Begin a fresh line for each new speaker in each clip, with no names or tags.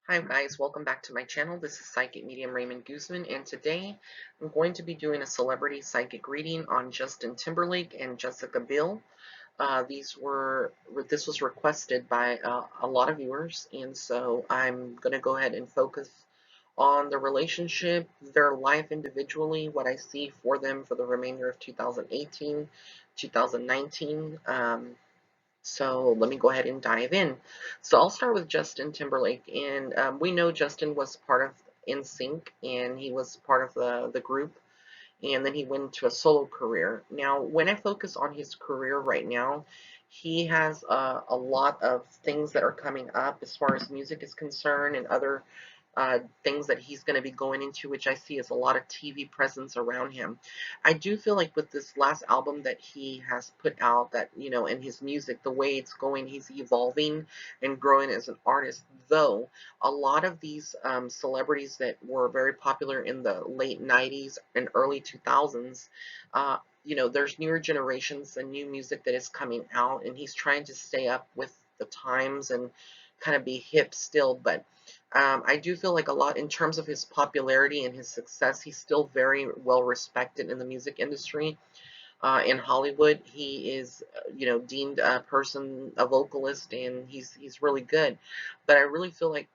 Hi guys, welcome back to my channel. This is Psychic Medium Raymond Guzman, and today I'm going to be doing a celebrity psychic reading on Justin Timberlake and Jessica Biel. This was requested by a lot of viewers, and so I'm going to go ahead and focus on the relationship, their life individually, what I see for them for the remainder of 2018, 2019. So let me go ahead and dive in. So I'll start with Justin Timberlake, and we know Justin was part of NSYNC, and he was part of the group, and then he went into a solo career. Now, when I focus on his career right now, he has a lot of things that are coming up as far as music is concerned, and other things that he's going to be going into, which I see as a lot of TV presence around him. I do feel like with this last album that he has put out, that, in his music, the way it's going, he's evolving and growing as an artist. Though a lot of these celebrities that were very popular in the late 90s and early 2000s, there's newer generations and new music that is coming out, and he's trying to stay up with the times and kind of be hip still. But I do feel like a lot in terms of his popularity and his success, he's still very well respected in the music industry. In Hollywood, he is, deemed a person, a vocalist, and he's really good. But I really feel like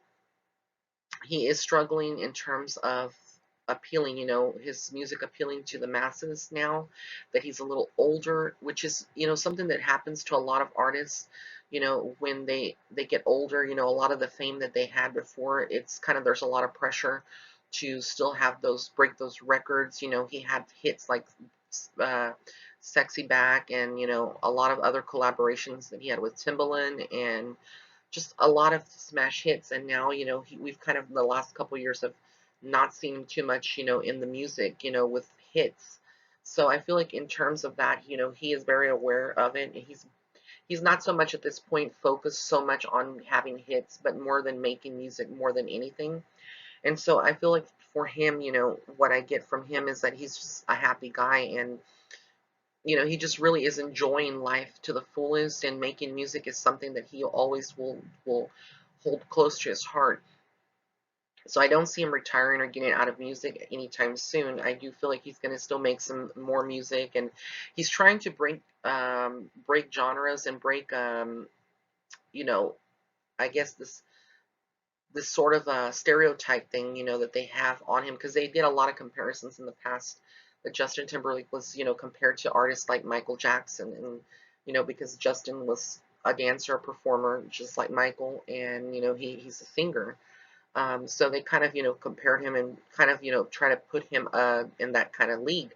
he is struggling in terms of appealing, his music appealing to the masses now that he's a little older, which is, something that happens to a lot of artists, when they get older, a lot of the fame that they had before, it's kind of, there's a lot of pressure to still have those, break those records. He had hits like uh, Sexy Back, and, a lot of other collaborations that he had with Timbaland, and just a lot of smash hits. And now, we've kind of in the last couple years have not seen him too much, in the music, with hits. So I feel like in terms of that, he is very aware of it. And he's not so much at this point focused so much on having hits, but more than making music more than anything. And so I feel like for him, what I get from him is that he's just a happy guy, and he just really is enjoying life to the fullest, and making music is something that he always will hold close to his heart. So I don't see him retiring or getting out of music anytime soon. I do feel like he's going to still make some more music, and he's trying to break genres and break you know I guess this sort of a stereotype thing, that they have on him, because they did a lot of comparisons in the past that Justin Timberlake was, compared to artists like Michael Jackson, and, because Justin was a dancer, a performer, just like Michael, and, he's a singer. So they kind of, compared him and kind of, try to put him in that kind of league.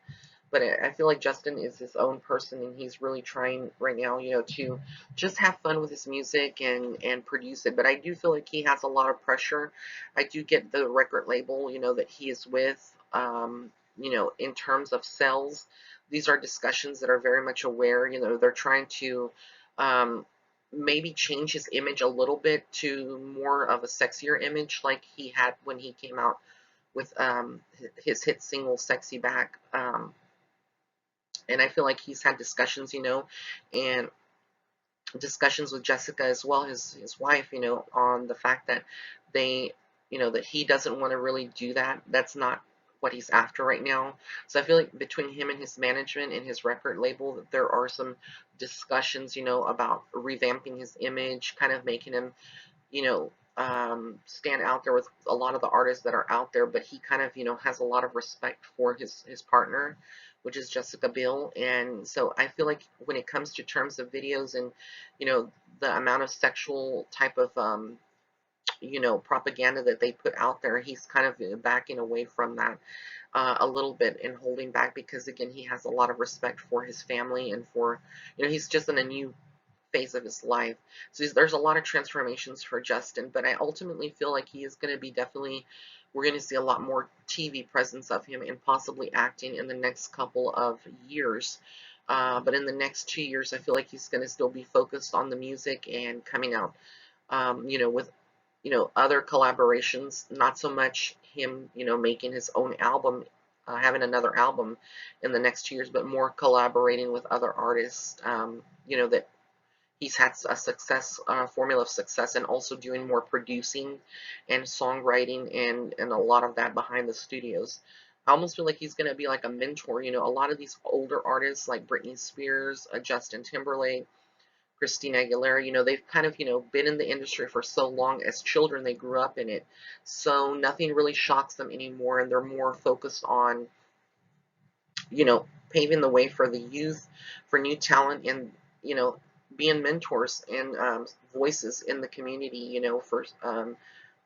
But I feel like Justin is his own person, and he's really trying right now, to just have fun with his music and produce it. But I do feel like he has a lot of pressure. I do get the record label, that he is with, in terms of sales. These are discussions that are very much aware. They're trying to maybe change his image a little bit to more of a sexier image, like he had when he came out with his hit single "Sexy Back." And I feel like he's had discussions, and discussions with Jessica as well, his wife, on the fact that they, that he doesn't want to really do that. That's not what he's after right now. So I feel like between him and his management and his record label, that there are some discussions, about revamping his image, kind of making him, stand out there with a lot of the artists that are out there. But he kind of, has a lot of respect for his partner, which is Jessica Biel. And so I feel like when it comes to terms of videos and, the amount of sexual type of, propaganda that they put out there, he's kind of backing away from that a little bit, and holding back, because again, he has a lot of respect for his family, and for, he's just in a new phase of his life. So there's a lot of transformations for Justin, but I ultimately feel like he is going to be definitely, we're going to see a lot more TV presence of him, and possibly acting in the next couple of years. But in the next 2 years, I feel like he's going to still be focused on the music and coming out, with, other collaborations, not so much him, making his own album, having another album in the next 2 years, but more collaborating with other artists, that he's had a success formula of success, and also doing more producing and songwriting and a lot of that behind the studios. I almost feel like he's going to be like a mentor. You know, a lot of these older artists like Britney Spears, Justin Timberlake, Christina Aguilera, you know, they've kind of, you know, been in the industry for so long. As children, they grew up in it. So nothing really shocks them anymore, and they're more focused on, you know, paving the way for the youth, for new talent, and, you know, being mentors and voices in the community, you know, for,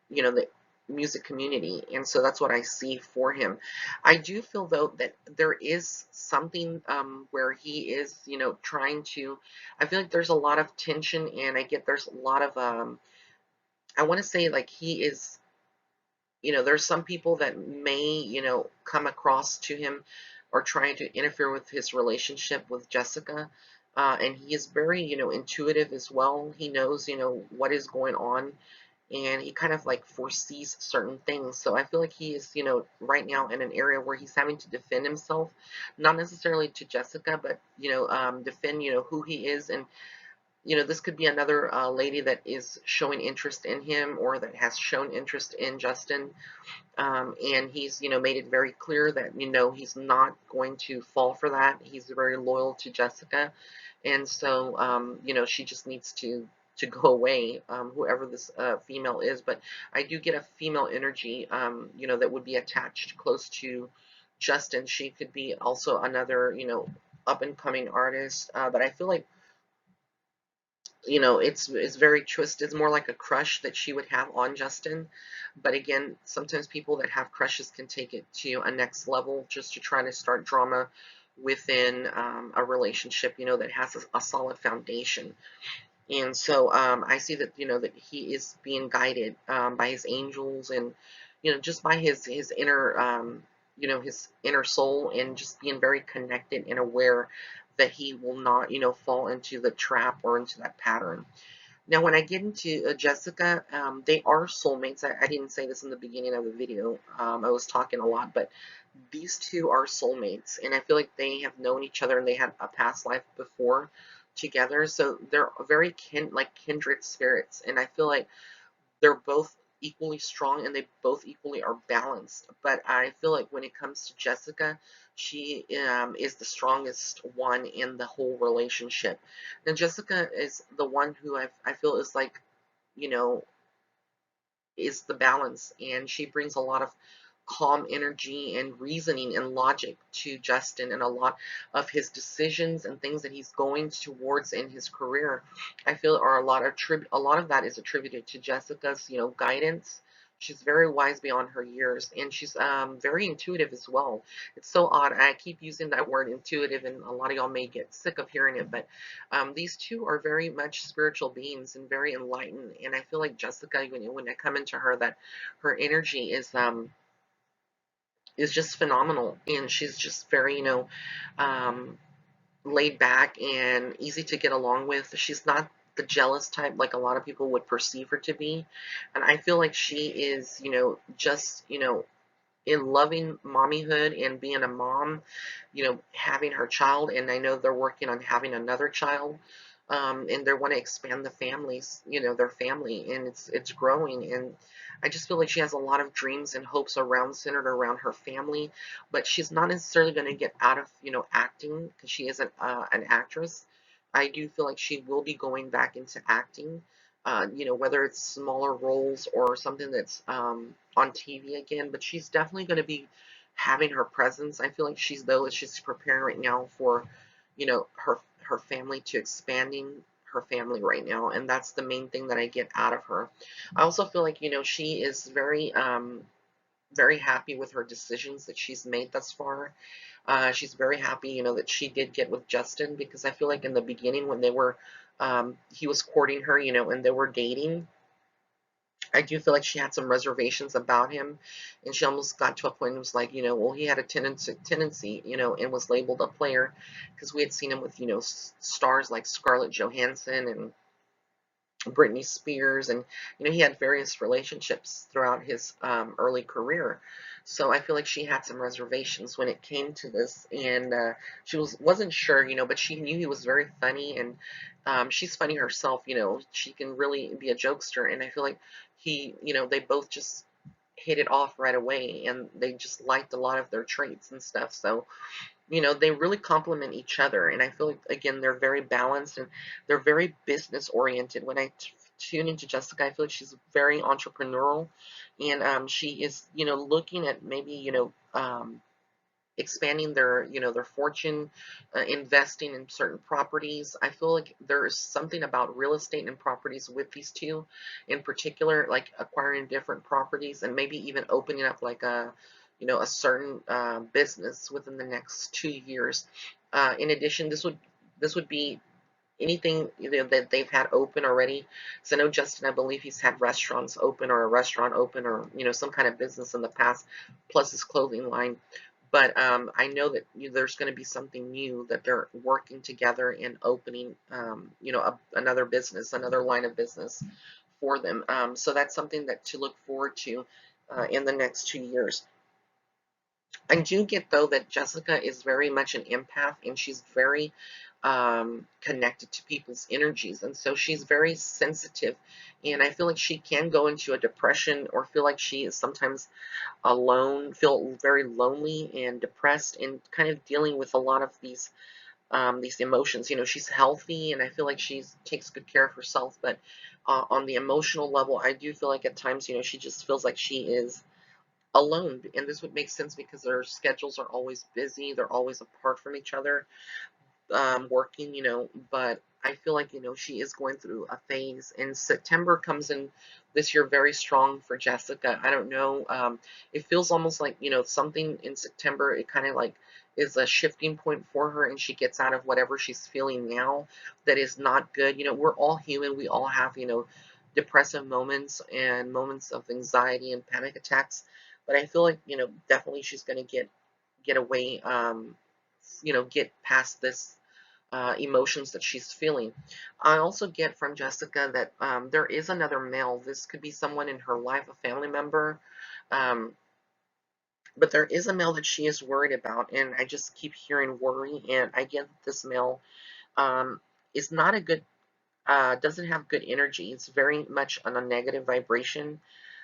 you know, the music community. And so that's what I see for him. I do feel, though, that there is something where he is, you know, trying to, I feel like there's a lot of tension, and I get there's a lot of, I want to say, like, he is, you know, there's some people that may, you know, come across to him or trying to interfere with his relationship with Jessica. And he is very, you know, intuitive as well. He knows, you know, what is going on, and he kind of like foresees certain things. So I feel like he is, you know, right now in an area where he's having to defend himself, not necessarily to Jessica, but, you know, defend, you know, who he is. And, you know, this could be another lady that is showing interest in him, or that has shown interest in Justin. And he's, you know, made it very clear that, you know, he's not going to fall for that. He's very loyal to Jessica. And so, you know, she just needs to go away, whoever this female is. But I do get a female energy, you know, that would be attached close to Justin. She could be also another, you know, up and coming artist. But I feel like, you know, it's very twisted. It's more like a crush that she would have on Justin. But again, sometimes people that have crushes can take it to a next level, just to try to start drama within a relationship, you know, that has a solid foundation. And so I see that, you know, that he is being guided by his angels, and, you know, just by his inner, you know, his inner soul, and just being very connected and aware that he will not, you know, fall into the trap or into that pattern. Now, when I get into Jessica, they are soulmates. I didn't say this in the beginning of the video. I was talking a lot, but these two are soulmates, and I feel like they have known each other, and they had a past life before together. So they're very like kindred spirits, and I feel like they're both equally strong, and they both equally are balanced. But I feel like when it comes to Jessica, she is the strongest one in the whole relationship. And Jessica is the one who I feel is like, you know, is the balance, and she brings a lot of calm energy and reasoning and logic to Justin, and a lot of his decisions and things that he's going towards in his career, I feel, are a lot of that is attributed to Jessica's, you know, guidance. She's very wise beyond her years, and she's very intuitive as well. It's so odd. I keep using that word intuitive, and a lot of y'all may get sick of hearing it, but these two are very much spiritual beings and very enlightened. And I feel like Jessica, when I come into her, that her energy is just phenomenal, and she's just very, you know, um, laid back and easy to get along with. She's not the jealous type like a lot of people would perceive her to be, and I feel like she is, you know, just, you know, in loving mommyhood and being a mom, you know, having her child. And I know they're working on having another child, and they want to expand the families, you know, their family, and it's growing. And I just feel like she has a lot of dreams and hopes centered around her family, but she's not necessarily going to get out of, you know, acting, because she isn't an actress. I do feel like she will be going back into acting, you know, whether it's smaller roles or something that's on TV again, but she's definitely going to be having her presence. I feel like she's preparing right now for, you know, her family to expanding her family right now, and that's the main thing that I get out of her. I also feel like, you know, she is very happy with her decisions that she's made thus far. She's very happy, you know, that she did get with Justin, because I feel like in the beginning when they were, he was courting her, you know, and they were dating, I do feel like she had some reservations about him, and she almost got to a point and was like, you know, well, he had a tendency, you know, and was labeled a player, because we had seen him with, you know, stars like Scarlett Johansson and Britney Spears, and he had various relationships throughout his early career. So I feel like she had some reservations when it came to this, and she wasn't sure, but she knew he was very funny, and she's funny herself. She can really be a jokester, and I feel like they both just hit it off right away, and they just liked a lot of their traits and stuff. So they really complement each other. And I feel like, again, they're very balanced and they're very business oriented. When I tune into Jessica, I feel like she's very entrepreneurial, and she is, looking at maybe, expanding their fortune, investing in certain properties. I feel like there is something about real estate and properties with these two in particular, like acquiring different properties and maybe even opening up like a certain business within the next 2 years. In addition, this would be anything that they've had open already. So I know Justin, I believe he's had restaurants open or a restaurant open or some kind of business in the past, plus his clothing line. But I know that there's going to be something new that they're working together and opening, another business, another line of business for them. So that's something that to look forward to in the next 2 years. I do get though that Jessica is very much an empath, and she's very connected to people's energies, and so she's very sensitive. And I feel like she can go into a depression or feel like she is sometimes alone, feel very lonely and depressed, and kind of dealing with a lot of these emotions. She's healthy, and I feel like she takes good care of herself, but on the emotional level, I do feel like at times, she just feels like she is alone. And this would make sense because their schedules are always busy, they're always apart from each other, working, but I feel like, she is going through a phase, and September comes in this year very strong for Jessica. I don't know. It feels almost like, something in September, it kind of like is a shifting point for her, and she gets out of whatever she's feeling now that is not good. We're all human. We all have, depressive moments and moments of anxiety and panic attacks. But I feel like, definitely she's going to get away, get past this emotions that she's feeling. I also get from Jessica that there is another male. This could be someone in her life, a family member, um, but there is a male that she is worried about, and I just keep hearing worry. And I get that this male um, is not a good, doesn't have good energy. It's very much on a negative vibration.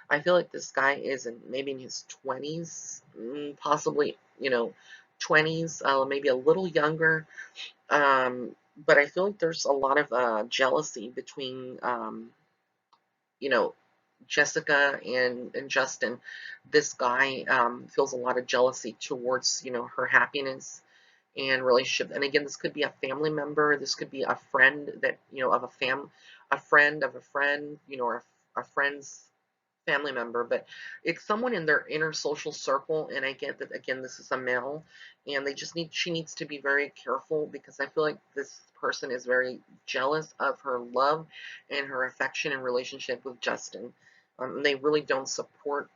I feel like this guy is maybe in his 20s, possibly, 20s, maybe a little younger. But I feel like there's a lot of jealousy between, you know, Jessica and Justin. This guy feels a lot of jealousy towards, her happiness and relationship. And again, this could be a family member. This could be a friend that, of a friend of a friend, or a friend's family member, but it's someone in their inner social circle. And I get that, again, this is a male, and she needs to be very careful, because I feel like this person is very jealous of her love and her affection and relationship with Justin. They really don't support,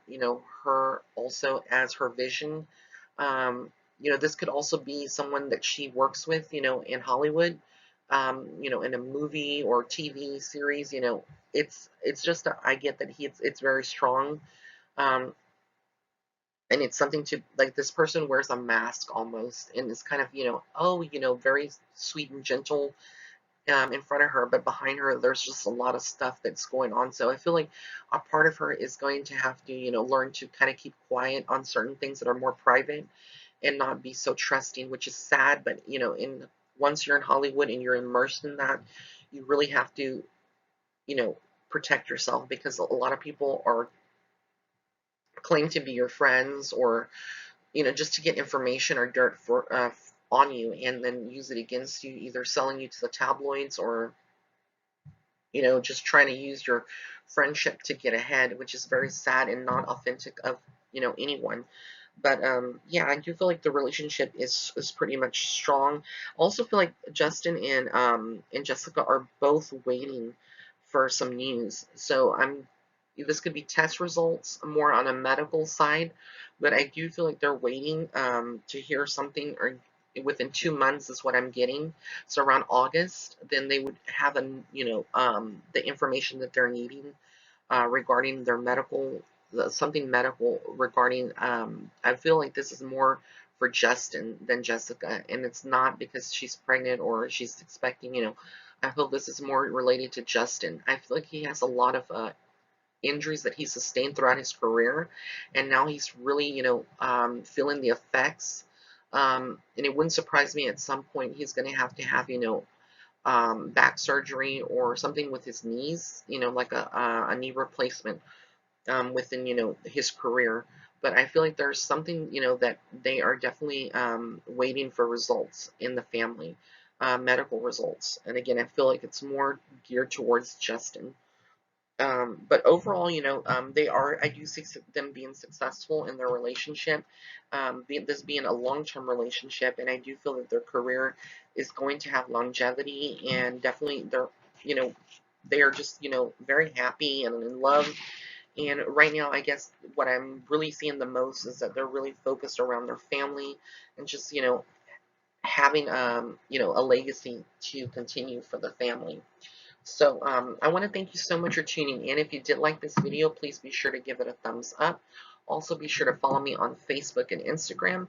her also as her vision. This could also be someone that she works with, in Hollywood, in a movie or TV series. It's just I get that it's very strong, um, and it's something to like. This person wears a mask almost, and is kind of very sweet and gentle in front of her, but behind her there's just a lot of stuff that's going on. So I feel like a part of her is going to have to learn to kind of keep quiet on certain things that are more private and not be so trusting, which is sad. But in once you're in Hollywood and you're immersed in that, you really have to you know, protect yourself, because a lot of people are claim to be your friends, or just to get information or dirt for on you, and then use it against you, either selling you to the tabloids, or just trying to use your friendship to get ahead, which is very sad and not authentic of anyone. But yeah, I do feel like the relationship is pretty much strong. I also feel like Justin and Jessica are both waiting for some news. So this could be test results more on a medical side, but I do feel like they're waiting to hear something, or within 2 months is what I'm getting. So around August, then they would have the information that they're needing regarding their medical, something medical regarding. I feel like this is more for Justin than Jessica, and it's not because she's pregnant or she's expecting. I feel this is more related to Justin. I feel like he has a lot of injuries that he sustained throughout his career, and now he's really, feeling the effects. And it wouldn't surprise me at some point he's going to have, back surgery or something with his knees, like a knee replacement within, his career. But I feel like there's something, that they are definitely waiting for results in the family, medical results. And again, I feel like it's more geared towards Justin. But overall, I do see them being successful in their relationship, this being a long-term relationship, and I do feel that their career is going to have longevity, and definitely you know, they are just, very happy and in love. And right now, I guess what I'm really seeing the most is that they're really focused around their family and just, having, a legacy to continue for the family. So I want to thank you so much for tuning in. If you did like this video, please be sure to give it a thumbs up. Also, be sure to follow me on Facebook and Instagram.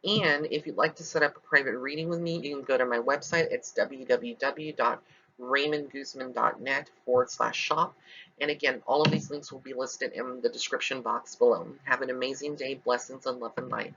And if you'd like to set up a private reading with me, you can go to my website. It's www.raymondguzman.net/shop. And again, all of these links will be listed in the description box below. Have an amazing day. Blessings and love and light.